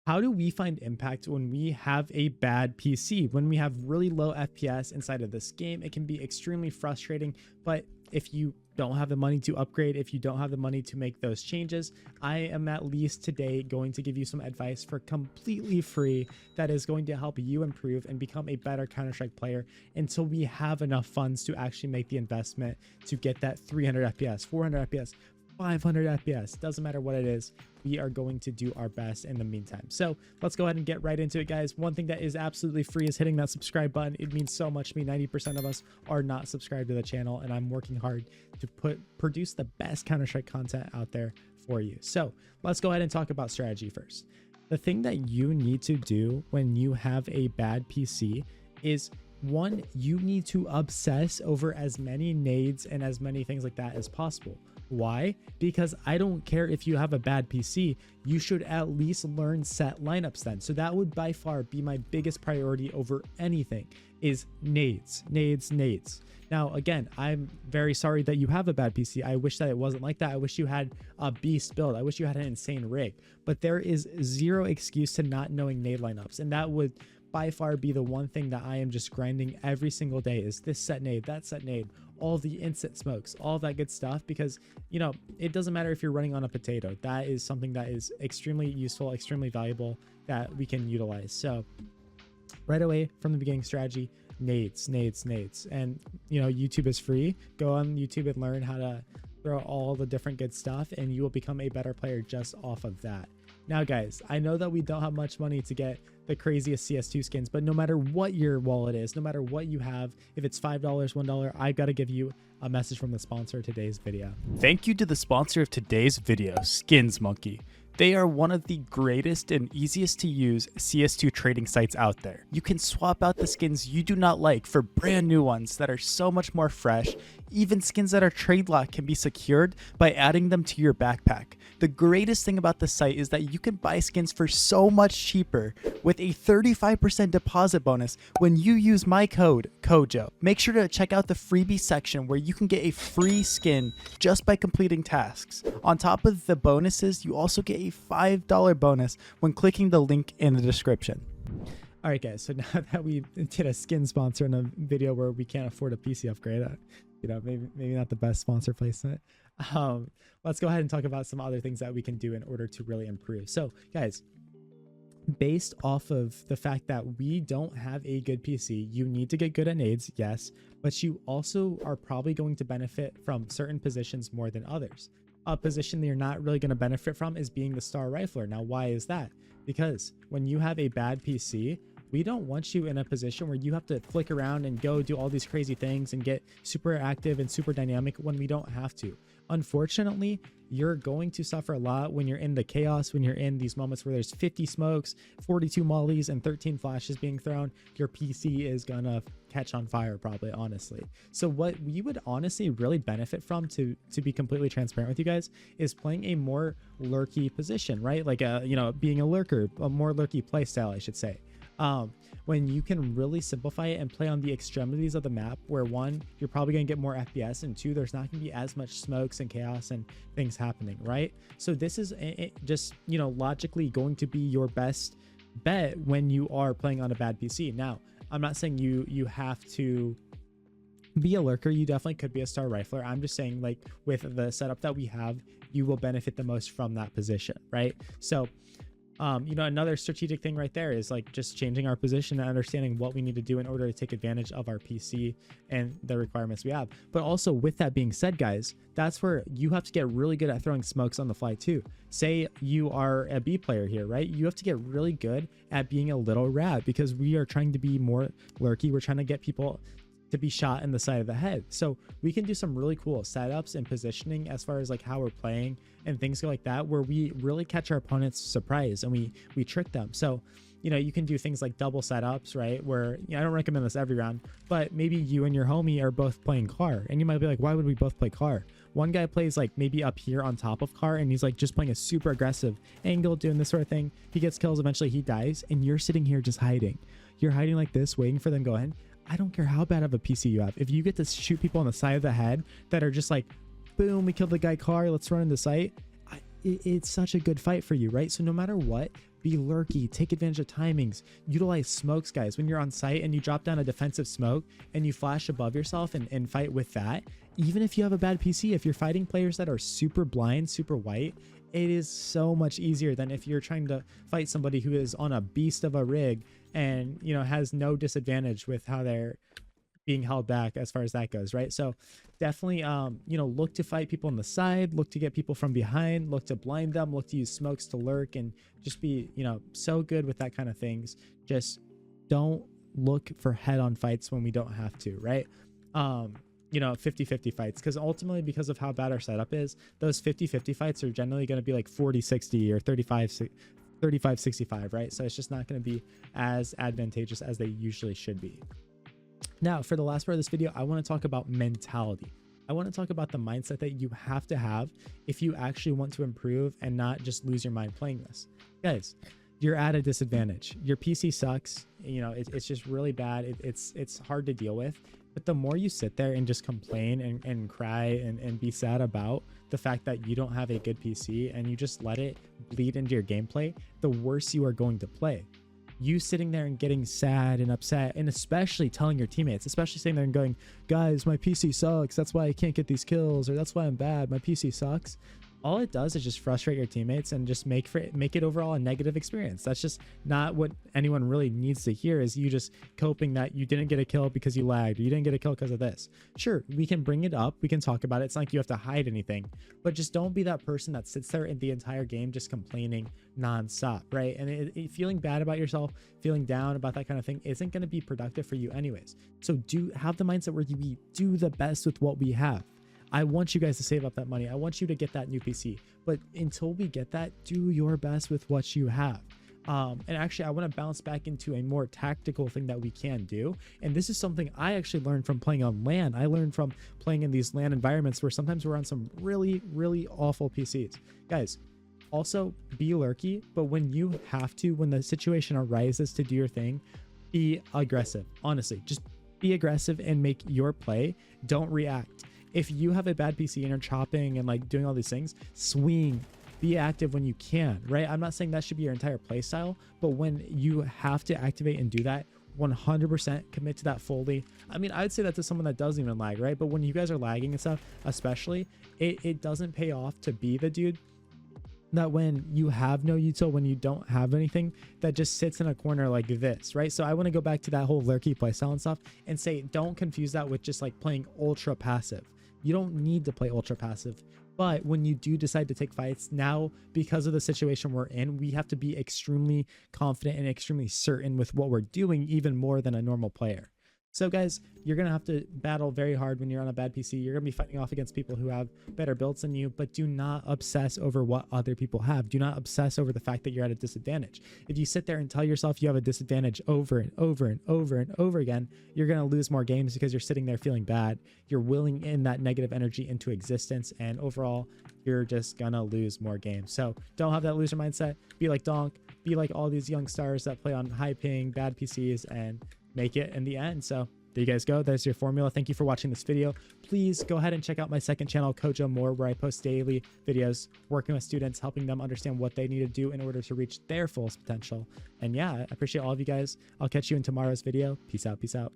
How do we find impact when we have a bad PC? When we have really low FPS inside of this game, it can be extremely frustrating. But if you don't have the money to upgrade, if you don't have the money to make those changes, I am at least today going to give you some advice for completely free that is going to help you improve and become a better Counter-Strike player until we have enough funds to actually make the investment to get that 300 FPS, 400 FPS, 500 FPS, doesn't matter what it is. We are going to do our best in the meantime. So let's go ahead and get right into it, guys. One thing that is absolutely free is hitting that subscribe button. It means so much to me. 90% of us are not subscribed to the channel, and I'm working hard to produce the best Counter-Strike content out there for you. So let's go ahead and talk about strategy first. The thing that you need to do when you have a bad PC is, one, you need to obsess over as many nades and as many things like that as possible. Why? Because I don't care if you have a bad PC, you should at least learn set lineups then. So that would by far be my biggest priority over anything, is nades. Now, again, I'm very sorry that you have a bad PC. I wish that it wasn't like that. I wish you had a beast build. I wish you had an insane rig, but there is zero excuse to not knowing nade lineups. And that would by far be the one thing that I am just grinding every single day, is this set nade, that set nade, all the instant smokes, all that good stuff, because, you know, it doesn't matter if you're running on a potato. That is something that is extremely useful, extremely valuable, that we can utilize. So right away from the beginning, strategy, nades. And, you know, YouTube is free. Go on YouTube and learn how to throw all the different good stuff, and you will become a better player just off of that. Now, guys, I know that we don't have much money to get the craziest CS2 skins, but no matter what your wallet is, no matter what you have, if it's $5, $1, I got to give you a message from the sponsor of today's video. Thank you to the sponsor of today's video, Skins Monkey. They are one of the greatest and easiest to use CS2 trading sites out there. You can swap out the skins you do not like for brand new ones that are so much more fresh. Even skins that are trade locked can be secured by adding them to your backpack. The greatest thing about the site is that you can buy skins for so much cheaper with a 35% deposit bonus when you use my code, KOJO. Make sure to check out the freebie section where you can get a free skin just by completing tasks. On top of the bonuses, you also get a $5 bonus when clicking the link in the description. All right, guys, so now that we did a skin sponsor in a video where we can't afford a PC upgrade, you know, maybe not the best sponsor placement. Let's go ahead and talk about some other things that we can do in order to really improve. So, guys, based off of the fact that we don't have a good PC, you need to get good at nades, yes, but you also are probably going to benefit from certain positions more than others. A position that you're not really going to benefit from is being the star rifler. Now, why is that? Because when you have a bad PC, we don't want you in a position where you have to flick around and go do all these crazy things and get super active and super dynamic when we don't have to. Unfortunately, you're going to suffer a lot when you're in the chaos, when you're in these moments where there's 50 smokes, 42 mollies, and 13 flashes being thrown. Your PC is gonna catch on fire, probably, honestly. So what we would honestly really benefit from, to be completely transparent with you guys, is playing a more lurky position, right? Like you know, being a lurker, a more lurky play style, I should say. When you can really simplify it and play on the extremities of the map, where one, you're probably going to get more FPS, and two, there's not going to be as much smokes and chaos and things happening, right? So this is just, you know, logically going to be your best bet when you are playing on a bad PC. Now, I'm not saying you have to be a lurker. You definitely could be a star rifler. I'm just saying, like, with the setup that we have, you will benefit the most from that position, right? So you know, another strategic thing right there is like just changing our position and understanding what we need to do in order to take advantage of our PC and the requirements we have. But also, with that being said, guys, that's where you have to get really good at throwing smokes on the fly too. Say you are a B player here, right? You have to get really good at being a little rat, because we are trying to be more lurky. We're trying to get people to be shot in the side of the head. So we can do some really cool setups and positioning as far as like how we're playing and things go like that, where we really catch our opponents surprise and we trick them. So, you know, you can do things like double setups, right? Where, you know, I don't recommend this every round, but maybe you and your homie are both playing car, and you might be like, why would we both play car? One guy plays like maybe up here on top of car, and he's like just playing a super aggressive angle, doing this sort of thing. He gets kills, eventually he dies, and you're sitting here just hiding. You're hiding like this, waiting for them to go in. I don't care how bad of a PC you have. If you get to shoot people on the side of the head that are just like, boom, we killed the guy car, let's run into sight. It's such a good fight for you, right? So no matter what, Be lurky, take advantage of timings, utilize smokes, guys. When you're on site and you drop down a defensive smoke and you flash above yourself and fight with that, even if you have a bad PC, if you're fighting players that are super blind, super white, it is so much easier than if you're trying to fight somebody who is on a beast of a rig and, you know, has no disadvantage with how they're being held back as far as that goes, right? So definitely, you know, look to fight people on the side, look to get people from behind, look to blind them, look to use smokes to lurk, and just be, you know, so good with that kind of things. Just don't look for head-on fights when we don't have to, right? You know, 50-50 fights, because ultimately, because of how bad our setup is, those 50-50 fights are generally going to be like 40-60 or 35-65, right? So it's just not going to be as advantageous as they usually should be. Now, for the last part of this video, I want to talk about mentality. I want to talk about the mindset that you have to have if you actually want to improve and not just lose your mind playing this. Guys, you're at a disadvantage. Your PC sucks. You know, it's just really bad. It's hard to deal with. But the more you sit there and just complain and cry and be sad about the fact that you don't have a good PC and you just let it bleed into your gameplay, the worse you are going to play. You sitting there and getting sad and upset, and especially telling your teammates, especially sitting there and going, guys, my PC sucks, that's why I can't get these kills, or that's why I'm bad, my PC sucks. All it does is just frustrate your teammates and just make it overall a negative experience. That's just not what anyone really needs to hear, is you just coping that you didn't get a kill because you lagged, or you didn't get a kill because of this. Sure, we can bring it up, we can talk about it. It's not like you have to hide anything, but just don't be that person that sits there in the entire game just complaining nonstop, right? And feeling bad about yourself, feeling down about that kind of thing isn't going to be productive for you anyways. So have the mindset where we do the best with what we have. I want you guys to save up that money. I want you to get that new PC. But until we get that, do your best with what you have. And actually, I want to bounce back into a more tactical thing that we can do. And this is something I actually learned from playing on LAN. I learned from playing in these LAN environments where sometimes we're on some really, really awful PCs. Guys, also be lurky, but when you have to, when the situation arises to do your thing, be aggressive. Honestly, just be aggressive and make your play. Don't react. If you have a bad PC and you're chopping and like doing all these things, swing, be active when you can, right? I'm not saying that should be your entire play style, but when you have to activate and do that, 100% commit to that fully. I mean, I'd say that to someone that doesn't even lag, right? But when you guys are lagging and stuff, especially, it doesn't pay off to be the dude that when you have no util, when you don't have anything, that just sits in a corner like this, right? So I want to go back to that whole lurky playstyle and stuff and say, don't confuse that with just like playing ultra passive. You don't need to play ultra passive, but when you do decide to take fights now, because of the situation we're in, we have to be extremely confident and extremely certain with what we're doing, even more than a normal player. So guys, you're going to have to battle very hard when you're on a bad PC. You're going to be fighting off against people who have better builds than you, but do not obsess over what other people have. Do not obsess over the fact that you're at a disadvantage. If you sit there and tell yourself you have a disadvantage over and over and over and over again, you're going to lose more games because you're sitting there feeling bad. You're willing in that negative energy into existence, and overall, you're just going to lose more games. So don't have that loser mindset. Be like Donk. Be like all these young stars that play on high ping, bad PCs, and make it in the end. So there you guys go. There's your formula. Thank you for watching this video. Please go ahead and check out my second channel, Kojo More, where I post daily videos working with students, helping them understand what they need to do in order to reach their fullest potential. And yeah, I appreciate all of you guys. I'll catch you in tomorrow's video. Peace out. Peace out.